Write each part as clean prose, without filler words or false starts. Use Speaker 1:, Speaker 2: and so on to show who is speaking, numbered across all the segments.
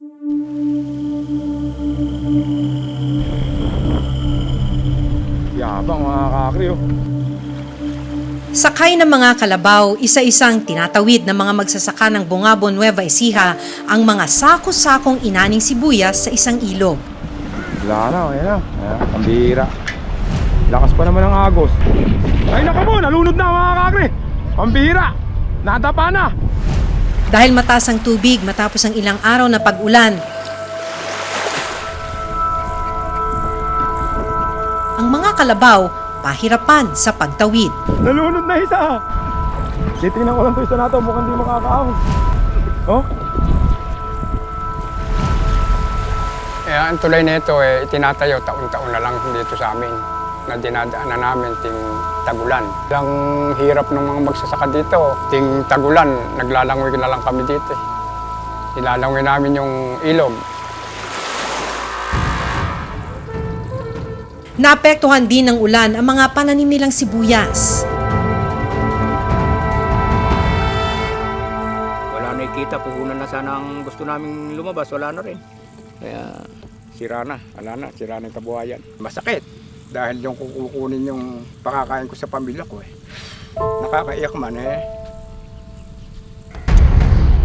Speaker 1: Yabang mga kakri oh.
Speaker 2: Sakay ng mga kalabaw, isa-isang tinatawid ng mga magsasaka ng Bungabo, Nueva Ecija ang mga sako-sakong inaning sibuyas sa isang ilog.
Speaker 1: Wala na, ayan na. Ayan, pambihira. Lakas pa naman ang agos. Ay naka mo, nalunod na mga kakri. Pambihira, nadapa na.
Speaker 2: Dahil mataas ang tubig matapos ang ilang araw na pag-ulan, ang mga kalabaw pahirapan sa pagtawid.
Speaker 1: Nalunod na isa. Titingnan ko lang ito isa na ito, mukhang di makakaahon. Oh?
Speaker 3: Ang tulay na ito, itinatayo taon-taon na lang dito sa amin na dinadaanan namin ting tagulan. Ang hirap ng mga magsasaka dito, ting tagulan, naglalangoy na lang kami dito. Nilalangoy namin yung ilog.
Speaker 2: Naapektuhan din ng ulan ang mga pananim nilang sibuyas.
Speaker 4: Wala na ikita, puhunan na sana ang gusto naming lumabas, wala na rin. Kaya
Speaker 3: Sira na, sira na yung kabuhayan. Masakit dahil yung kukunin yung pakakain ko sa pamilya ko Nakakaiyak man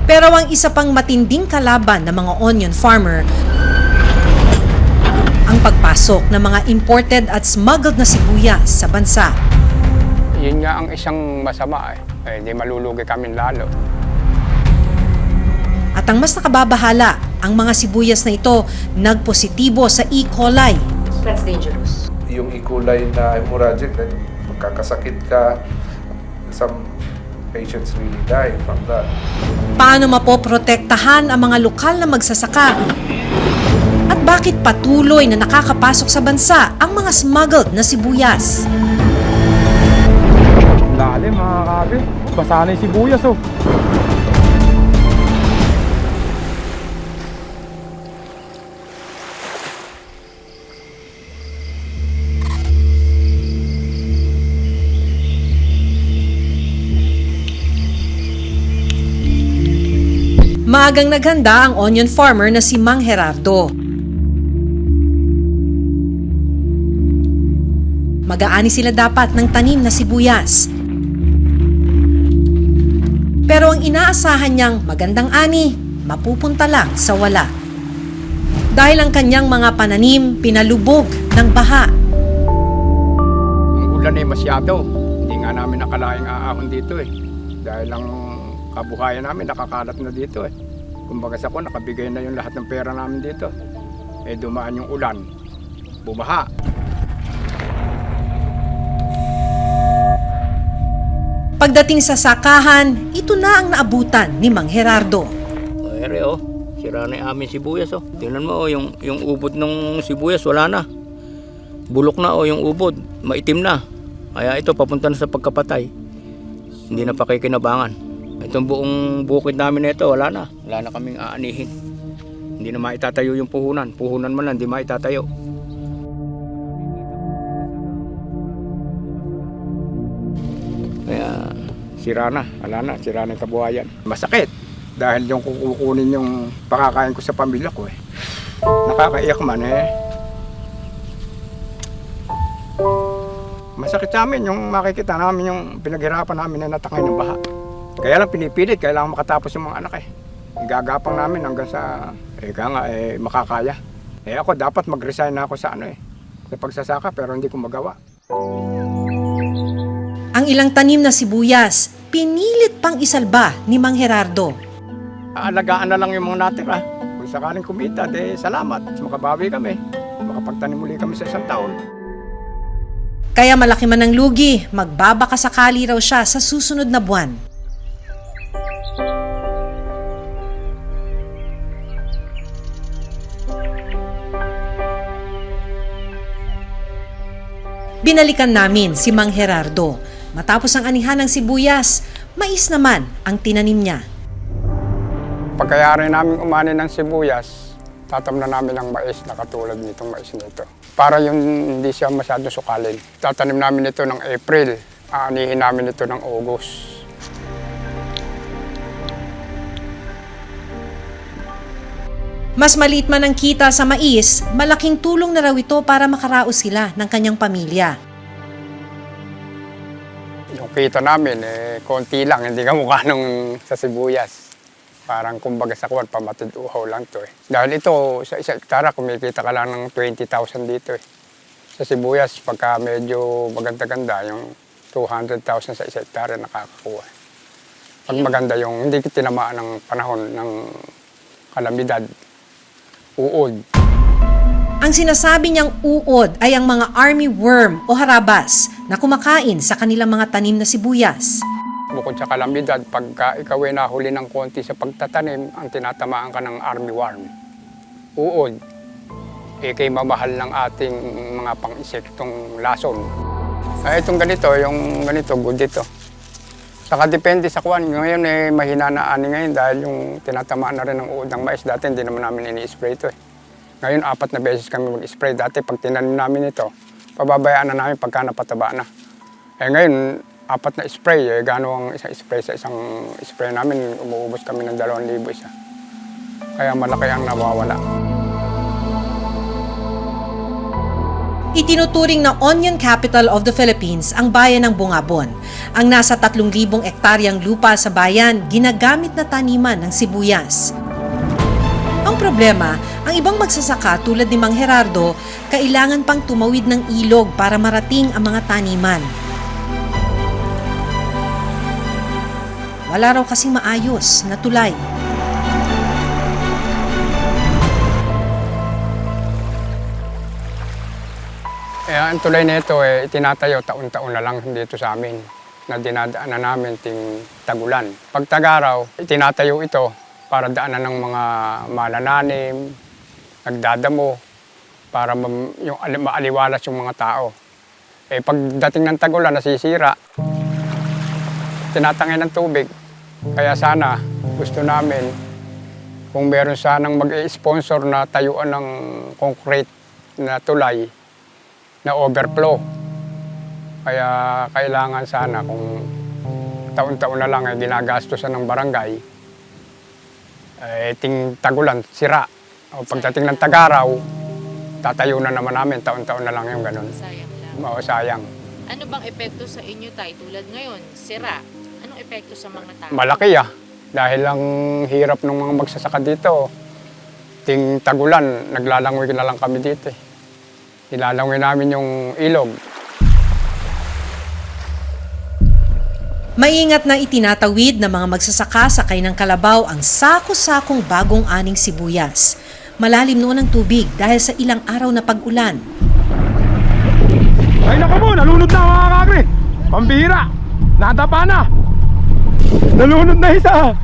Speaker 2: Pero ang isa pang matinding kalaban ng mga onion farmer, ang pagpasok ng mga imported at smuggled na sibuyas sa bansa.
Speaker 3: Yun nga ang isang masama hindi malulugi kami lalo.
Speaker 2: At ang mas nakababahala, ang mga sibuyas na ito nagpositibo sa E. coli. That's dangerous.
Speaker 5: Yung E. coli na hemorrhagic, magkakasakit ka, some patients really die from that.
Speaker 2: Paano mapoprotektahan ang mga lokal na magsasaka? At bakit patuloy na nakakapasok sa bansa ang mga smuggled na sibuyas?
Speaker 1: Lalim mga kakri. Basa na yung sibuyas oh.
Speaker 2: Maagang naghanda ang onion farmer na si Mang Gerardo. Mag-aani sila dapat ng tanim na sibuyas. Pero ang inaasahan niyang magandang ani, mapupunta lang sa wala. Dahil ang kanyang mga pananim pinalubog ng baha.
Speaker 3: Ang ulan masyado. Hindi nga namin nakalaing aahon dito Dahil ang kabuhayan namin nakakalat na dito Kumbaga sa ko, nakabigay na yung lahat ng pera namin dito. Dumaan yung ulan, bumaha.
Speaker 2: Pagdating sa sakahan, ito na ang naabutan ni Mang Gerardo.
Speaker 4: ere sira na yung aming sibuyas Tingnan mo yung ubod ng sibuyas, wala na. Bulok na yung ubod, maitim na. Kaya ito papunta na sa pagkapatay. Hindi na pakikinabangan. Itong buong bukid namin na ito, wala na kaming aanihin. Hindi na maitatayo yung puhunan man lang, hindi maitatayo. Kaya sira na yung kabuhayan. Masakit dahil yung kukunin yung pakakain ko sa pamilya ko Nakakaiyak man Masakit sa amin yung makikita namin yung pinaghirapan namin na natakay ng baha. Kaya lang pinipilit, kailangan makatapos yung mga anak Gagapang namin hanggang sa makakaya. Ako dapat mag-resign na ako sa sa pagsasaka pero hindi ko magawa.
Speaker 2: Ang ilang tanim na sibuyas, pinilit pang isalba ni Mang Gerardo.
Speaker 3: Aalagaan na lang yung mga natira. Kung sakaling kumita, salamat. Makabawi kami. Makapagtanim muli kami sa isang taon.
Speaker 2: Kaya malaki man ang lugi, magbabaka sakali raw siya sa susunod na buwan. Binalikan namin si Mang Gerardo. Matapos ang anihan ng sibuyas, mais naman ang tinanim niya.
Speaker 3: Pagkayari namin umani ng sibuyas, tatamnan namin ng mais na katulad nitong mais nito. Para yung hindi siya masyado sukalin. Tatanim namin ito ng April, aanihin namin ito ng August.
Speaker 2: Mas maliit man ang kita sa mais, malaking tulong na raw ito para makaraos sila ng kanyang pamilya.
Speaker 3: Yung kita namin, konti lang, hindi kamukha nung sa sibuyas. Parang kumbaga sa kuwan, pamatid uhaw lang to. Dahil ito, sa isa hektara, kumikita ka lang ng 20,000 dito. Sa sibuyas, pagka medyo maganda-ganda, yung 200,000 sa isa hektara nakakakuha. Pag maganda yung hindi tinamaan ng panahon ng kalamidad, uod.
Speaker 2: Ang sinasabi niyang uod ay ang mga army worm o harabas na kumakain sa kanilang mga tanim na sibuyas.
Speaker 3: Bukod sa kalamidad, pagka ikaw ay nahuli ng konti sa pagtatanim, ang tinatamaan ka ng army worm. Uod, kay mamahal ng ating mga pang-insektong lason. Itong ganito, yung ganito, good ito. Saka depende sa kuwan. Ngayon mahina na ani ngayon dahil yung tinatamaan na rin ng uod ng mais. Dati hindi naman namin ini-spray ito Ngayon 4 na beses kami mag-spray. Dati pag tinanim namin ito, pababayaan na namin pagka napataba na. Ngayon 4 na spray. Gano'n ang isang spray sa isang spray namin, umuubos kami ng 2,000 isa. Kaya malaki ang nawawala.
Speaker 2: Itinuturing na onion capital of the Philippines ang bayan ng Bungabon. Ang nasa 3,000 ektaryang lupa sa bayan, ginagamit na taniman ng sibuyas. Ang problema, ang ibang magsasaka tulad ni Mang Gerardo, kailangan pang tumawid ng ilog para marating ang mga taniman. Wala raw kasing maayos na tulay.
Speaker 3: Ang tulay na ito, itinatayo taon-taon na lang dito sa amin na dinadaanan namin ting tagulan. Pag tag-araw, itinatayo ito para daanan ng mga manananim, nagdadamo, para maaliwalas yung mga tao. Pagdating ng tagulan, nasisira, tinatangay ng tubig. Kaya sana, gusto namin, kung meron sanang mag-sponsor na tayuan ng concrete na tulay, na overflow. Kaya kailangan sana kung taon-taon na lang ginagastosan ng barangay, ting tagulan, sira. O pagdating ng tag-araw, tatayo na naman namin, taon-taon na lang yung ganun.
Speaker 6: Sayang lang.
Speaker 3: Oo, sayang.
Speaker 6: Ano bang epekto sa inyo, Tay? Tulad ngayon, sira. Anong epekto sa mga tao?
Speaker 3: Malaki dahil ang hirap ng mga magsasaka dito. Ting tagulan, naglalangoy na lang kami dito. Nilalangoy namin yung ilog.
Speaker 2: Maingat na itinatawid ng mga magsasaka sakay ng kalabaw ang sako-sakong bagong aning sibuyas. Malalim noon ang tubig dahil sa ilang araw na pag-ulan.
Speaker 1: Ay naku mo, nalunod na mga kakre. Pambihira, nadapa na. Nalunod na isa.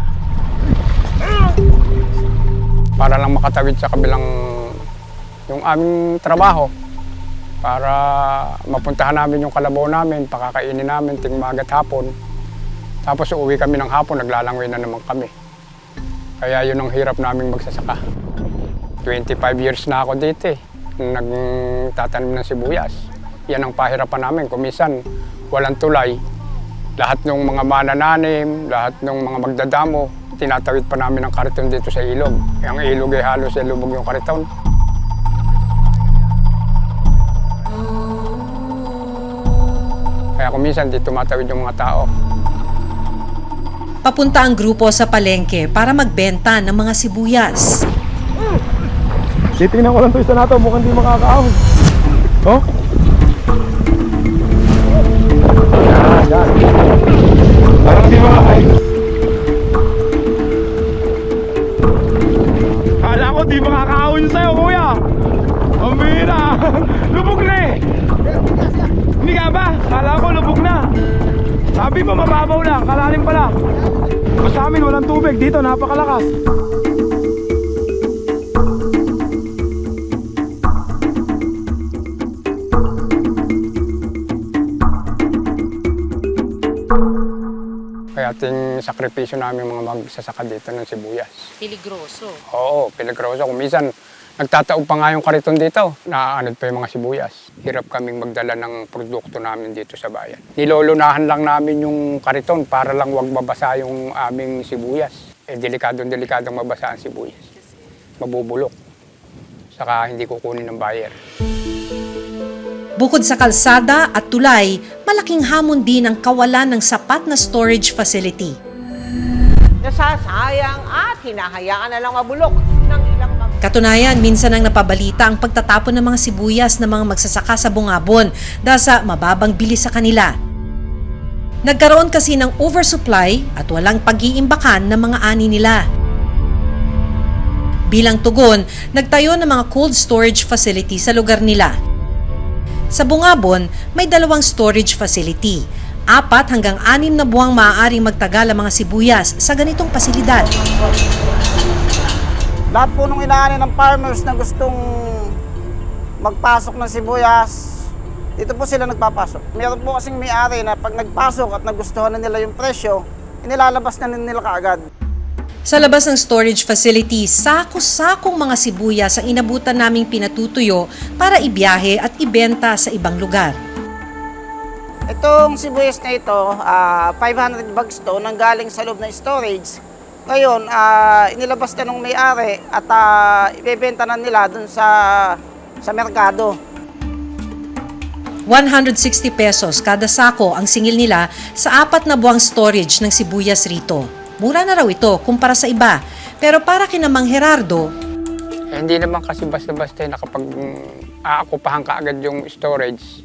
Speaker 3: Para lang makatawid sa kabilang yung aming trabaho. Para mapuntahan namin yung kalabaw namin, pakakainin namin ting magat hapon. Tapos uuwi kami ng hapon, naglalangoy na naman kami. Kaya yun ang hirap naming magsasaka. 25 years na ako dito nagtatanim ng sibuyas. Yan ang pahirapan namin. Kumisan, walang tulay. Lahat ng mga manananim, lahat ng mga magdadamo, tinatawid pa namin ang kariton dito sa ilog. Ang ilog ay halos lubog yung kariton. Kaya kuminsan di tumatawid yung mga tao.
Speaker 2: Papunta ang grupo sa palengke para magbenta ng mga sibuyas.
Speaker 1: Titingnan ko lang ito isa nato, mukhang di makakaahon. Oh? Yan. Parang di makakain. Kala ko di makakaahon sa'yo, kuya. Ang bihira. Lubog na Hindi ka ba? Kala ko lubog na. Sabi mo mababaw lang, kalalim pala. Sa amin walang tubig, dito napakalakas.
Speaker 3: Kaya ating sakripisyo namin mga magsasaka dito ng sibuyas.
Speaker 6: Piligroso.
Speaker 3: Oo, piligroso. Kung minsan, nagtataob pa nga yung kariton dito. Naaanod pa yung mga sibuyas. Hirap kaming magdala ng produkto namin dito sa bayan. Nilolunahan lang namin yung kariton para lang wag mabasa yung aming sibuyas. Delikadong mabasa ang sibuyas. mabubulok. Saka hindi kukunin ng buyer.
Speaker 2: Bukod sa kalsada at tulay, malaking hamon din ang kawalan ng sapat na storage facility.
Speaker 7: Nasasayang at hinahayaan na lang mabulok ng ilang mga...
Speaker 2: Katunayan, minsan ang napabalita ang pagtatapon ng mga sibuyas ng mga magsasaka sa Bungabon dahil sa mababang bilis sa kanila. Nagkaroon kasi ng oversupply at walang pag-iimbakan ng mga ani nila. Bilang tugon, nagtayo ng mga cold storage facility sa lugar nila. Sa Bungabon, may 2 storage facility. 4 hanggang 6 na buwang maaaring magtagal ang mga sibuyas sa ganitong pasilidad.
Speaker 8: Lahat po nung inaani ng farmers na gustong magpasok ng sibuyas, dito po sila nagpapasok. Meron po kasing may-ari na pag nagpasok at nagustuhan na nila yung presyo, inilalabas na nila kaagad.
Speaker 2: Sa labas ng storage facility, sako-sakong mga sibuyas ang inabutan naming pinatutuyo para ibiyahe at ibenta sa ibang lugar.
Speaker 8: Itong sibuyas na ito, 500 bags to, nanggaling sa loob ng storage. Ngayon, inilabas na ng may-ari at ibebenta na nila dun sa merkado.
Speaker 2: 160 pesos kada sako ang singil nila sa 4 na buwang storage ng sibuyas rito. Mura na raw ito kumpara sa iba. Pero para kina Mang Gerardo,
Speaker 3: Hindi naman kasi basta-basta nakapag aakupahan ka agad yung storage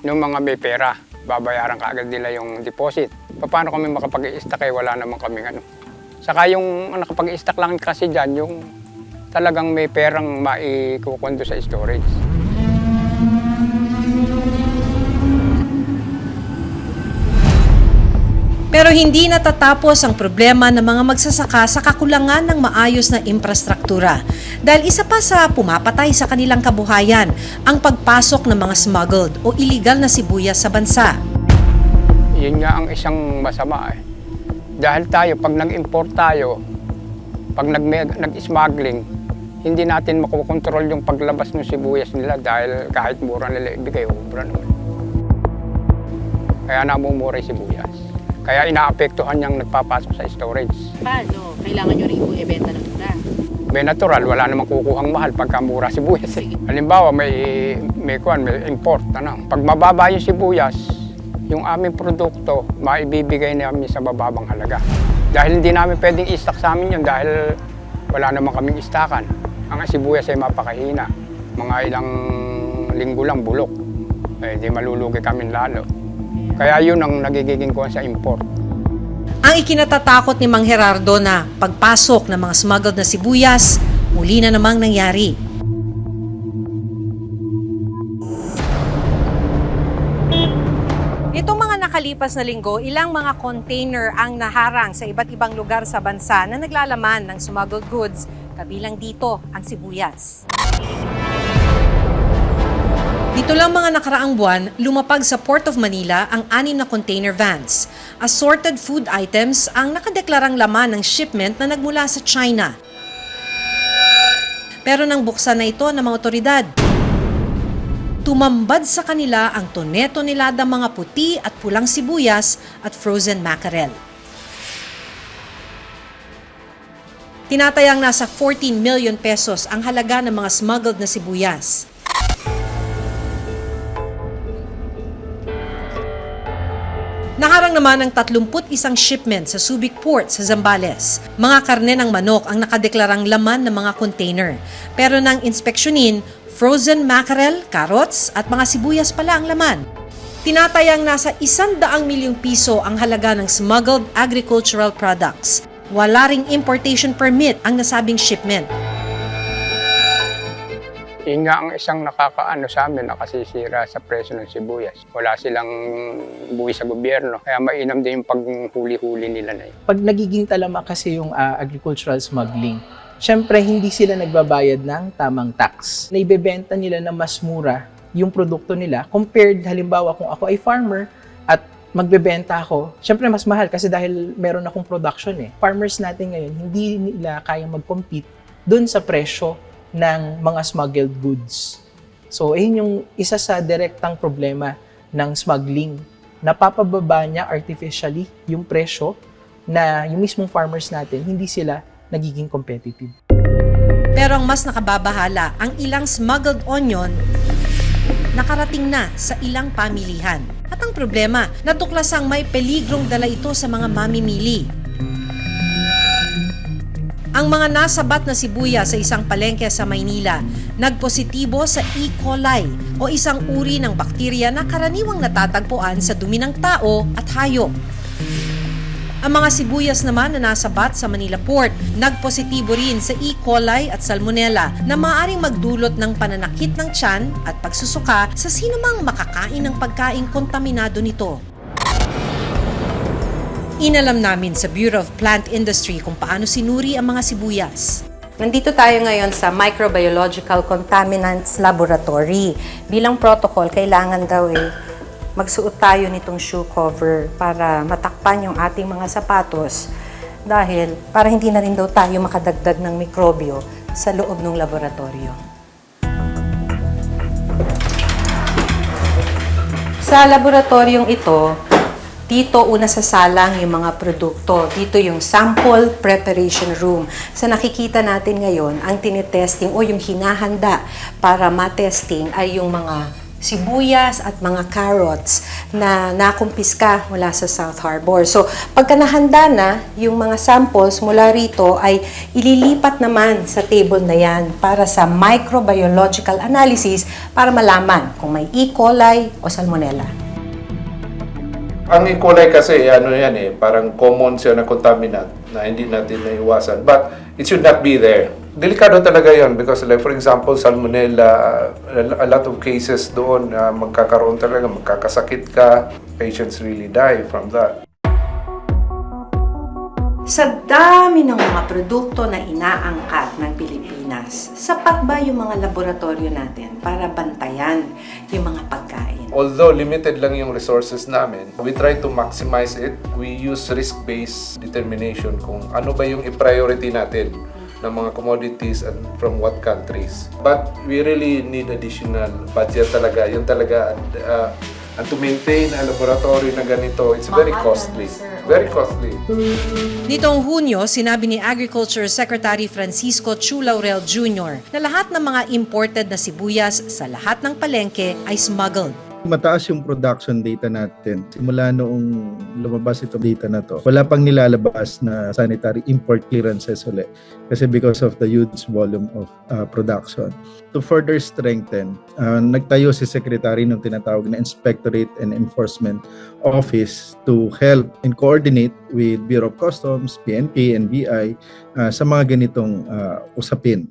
Speaker 3: ng mga may pera. Babayaran ka agad nila yung deposit. Paano kami makapag-i-stack wala naman kaming ano. Saka yung nakapag-i-stack lang kasi dyan, yung talagang may perang maikukundo sa storage.
Speaker 2: pero hindi natatapos ang problema ng mga magsasaka sa kakulangan ng maayos na infrastruktura. Dahil isa pa sa pumapatay sa kanilang kabuhayan, ang pagpasok ng mga smuggled o illegal na sibuyas sa bansa.
Speaker 3: Yun nga ang isang masama eh. Dahil tayo, pag nag-import tayo, pag nag-smuggling, hindi natin makukontrol yung paglabas ng sibuyas nila dahil kahit mura nila ibigay, ubra naman. Kaya namumura yung sibuyas. Kaya inaapektuhan niyang nagpapasok sa storage.
Speaker 6: Paano? Kailangan nyo rin po ibenta ng mura.
Speaker 3: May natural, wala namang kukuhang mahal pagka mura sibuyas eh. Halimbawa, may import. Ano? Pag mababa yung sibuyas, yung aming produkto, maibibigay namin sa bababang halaga. Dahil hindi namin pwedeng i-stock sa amin yun dahil wala naman kaming istakan. Ang sibuyas ay mapakahina. Mga ilang linggo lang bulok. Eh, di malulugi kami lalo. Kaya yun ang nagiging kuwan sa import.
Speaker 2: Ang ikinatatakot ni Mang Gerardo na pagpasok ng mga smuggled na sibuyas, muli na namang nangyari. Nitong mga nakalipas na linggo, ilang mga container ang naharang sa iba't ibang lugar sa bansa na naglalaman ng smuggled goods, kabilang dito ang sibuyas. Dito lang mga nakaraang buwan, lumapag sa Port of Manila ang 6 na container vans. Assorted food items ang nakadeklarang laman ng shipment na nagmula sa China. Pero nang buksan na ito ng mga otoridad, tumambad sa kanila ang toneladang mga puti at pulang sibuyas at frozen mackerel. Tinatayang nasa 14 million pesos ang halaga ng mga smuggled na sibuyas. Naharang naman ang 31 shipment sa Subic Port sa Zambales. Mga karne ng manok ang nakadeklarang laman ng mga container. Pero nang inspeksyonin, frozen mackerel, carrots at mga sibuyas pala ang laman. Tinatayang nasa 100 milyong piso ang halaga ng smuggled agricultural products. Wala ring importation permit ang nasabing shipment.
Speaker 3: Yun nga ang isang nakakaano sa amin, nakasisira sa presyo ng sibuyas. Wala silang buwi sa gobyerno, kaya mainam din yung paghuli-huli nila na yun.
Speaker 9: Pag nagiging talama kasi yung agricultural smuggling, syempre hindi sila nagbabayad ng tamang tax. Naibebenta nila na mas mura yung produkto nila compared halimbawa kung ako ay farmer at magbebenta ako, syempre mas mahal kasi dahil meron akong production eh. Farmers natin ngayon, hindi nila kayang mag-compete dun sa presyo ng mga smuggled goods. So, ayun yung isa sa direktang problema ng smuggling. Napapababa niya artificially yung presyo na yung mismong farmers natin, hindi sila nagiging competitive.
Speaker 2: Pero ang mas nakababahala, ang ilang smuggled onion nakarating na sa ilang pamilihan. At ang problema, natuklasang may peligrong dala ito sa mga mamimili. Ang mga nasabat na sibuyas sa isang palengke sa Maynila nagpositibo sa E. coli o isang uri ng bakterya na karaniwang natatagpuan sa dumi ng tao at hayop. Ang mga sibuyas naman na nasabat sa Manila Port nagpositibo rin sa E. coli at Salmonella na maaaring magdulot ng pananakit ng tiyan at pagsusuka sa sinumang makakain ng pagkaing kontaminado nito. Inalam namin sa Bureau of Plant Industry kung paano sinuri ang mga sibuyas.
Speaker 10: Nandito tayo ngayon sa Microbiological Contaminants Laboratory. Bilang protocol, kailangan daw magsuot tayo nitong shoe cover para matakpan yung ating mga sapatos dahil para hindi na rin daw tayo makadagdag ng mikrobyo sa loob ng laboratorio. Sa laboratoryong ito, dito una sasalang yung mga produkto. Dito yung sample preparation room. Sa nakikita natin ngayon, ang tinitesting o yung hinahanda para matesting ay yung mga sibuyas at mga carrots na nakumpiska mula sa South Harbor. So, pagka nahanda na, yung mga samples mula rito ay ililipat naman sa table na yan para sa microbiological analysis para malaman kung may E. coli o Salmonella.
Speaker 5: Ang E. coli kasi, parang common siya na contaminant na hindi natin naiwasan. But it should not be there. Delikado talaga yon because like for example, Salmonella, a lot of cases doon, magkakaroon talaga, magkakasakit ka, patients really die from that.
Speaker 10: Sa dami ng mga produkto na inaangkat ng Pilipinas, sapat ba yung mga laboratorio natin para bantayan yung mga pagkain?
Speaker 5: Although limited lang yung resources namin, we try to maximize it. We use risk-based determination kung ano ba yung i-priority natin ng mga commodities and from what countries. But we really need additional budget talaga. Yun talaga, and to maintain a laboratory na ganito, it's very costly. Very costly.
Speaker 2: Nitong Hunyo, sinabi ni Agriculture Secretary Francisco Chu Laurel Jr. na lahat ng mga imported na sibuyas sa lahat ng palengke ay smuggled.
Speaker 11: Mataas yung production data natin. Simula noong lumabas itong data na to, wala pang nilalabas na sanitary import clearances ulit. Kasi because of the huge volume of production. To further strengthen, nagtayo si Secretary ng tinatawag na Inspectorate and Enforcement Office to help and coordinate with Bureau of Customs, PNP, and BI sa mga ganitong usapin.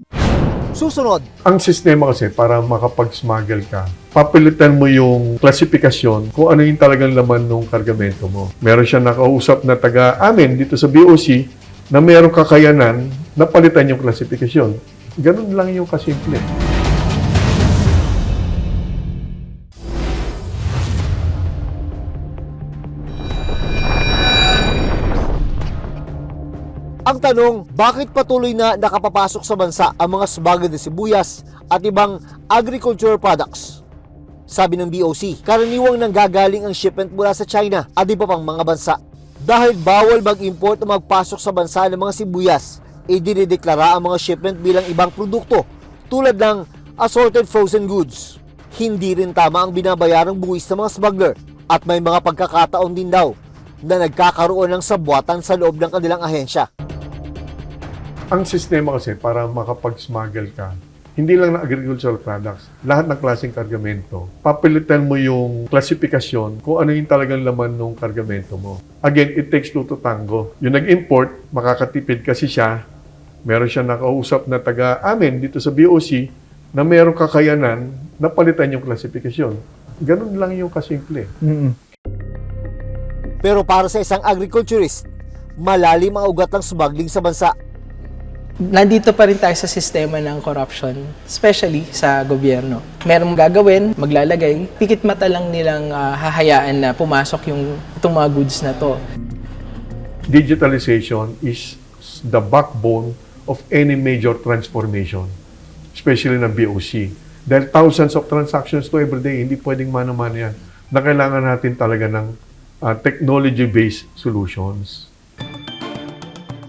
Speaker 12: Susunod. Ang sistema kasi para makapag-smuggle ka, papilitan mo yung klasifikasyon kung ano yung talagang laman ng kargamento mo. Meron siya nakausap na taga-amin dito sa BOC na mayroong kakayanan na palitan yung klasifikasyon. Ganun lang yung kasimple. Ang tanong, bakit patuloy na nakapapasok sa bansa ang mga smuggled na sibuyas at ibang agricultural products? Sabi ng BOC, karaniwang nanggagaling ang shipment mula sa China at iba pang mga bansa. Dahil bawal mag-import o magpasok sa bansa ng mga sibuyas, idinideklara ang mga shipment bilang ibang produkto tulad ng assorted frozen goods. Hindi rin tama ang binabayarang buwis ng mga smuggler at may mga pagkakataon din daw na nagkakaroon ng sabwatan sa loob ng kanilang ahensya. Ang sistema kasi para makapag-smuggle ka, hindi lang na agricultural products, lahat ng klaseng kargamento, papilitan mo yung klasifikasyon kung ano yung talagang laman ng kargamento mo. Again, it takes two to tango. Yung nag-import, makakatipid kasi siya, meron siya nakausap na taga-amin dito sa BOC na mayroong kakayanan na palitan yung klasifikasyon. Ganun lang yung kasimple. Pero para sa isang agriculturist, malalim ang ugat ng smuggling sa bansa.
Speaker 9: Nandito pa rin tayo sa sistema ng corruption, especially sa gobyerno. Merong gagawin, maglalagay, pikit mata lang nilang hahayaan na pumasok itong mga goods na to.
Speaker 12: Digitalization is the backbone of any major transformation, especially ng BOC. Dahil thousands of transactions to every day, hindi pwedeng mano-mano yan. Na kailangan natin talaga ng technology-based solutions.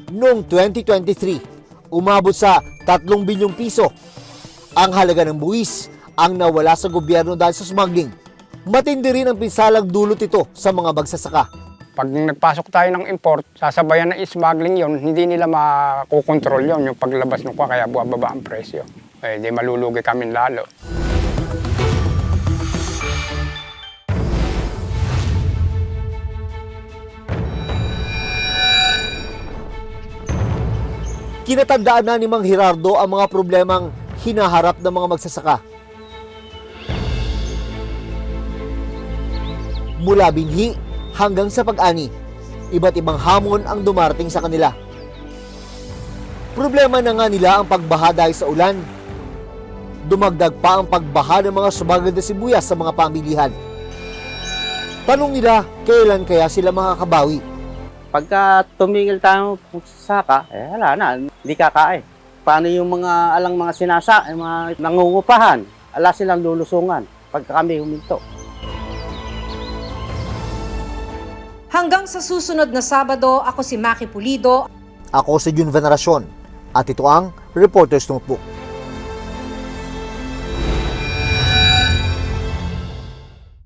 Speaker 12: Noong 2023, Umabot sa 3 bilyong piso ang halaga ng buwis ang nawala sa gobyerno dahil sa smuggling. Matindi rin ang pinsalang dulot ito sa mga magsasaka.
Speaker 3: Pag nagpasok tayo ng import, sasabayan na smuggling yon, hindi nila makukontrol yon yung paglabas ng kaya buwababa ang presyo. Eh, di malulugi kami lalo.
Speaker 12: Kinatandaan na ni Mang Gerardo ang mga problemang hinaharap ng mga magsasaka. Mula binhi hanggang sa pag-ani, iba't ibang hamon ang dumarating sa kanila. Problema na nga nila ang pagbaha dahil sa ulan. Dumagdag pa ang pagbaha ng mga sumagad na sibuyas sa mga pamilihan. Tanong nila, kailan kaya sila makakabawi?
Speaker 8: Pagka tumigil tayo sa saka, wala na, hindi kakain. Paano yung mga alang mga sinasa, mga nangungupahan, ala silang lulusungan pagka kami huminto.
Speaker 2: Hanggang sa susunod na Sabado, ako si Maki Pulido.
Speaker 12: Ako si Jun Veneracion at ito ang Reporter's Notebook.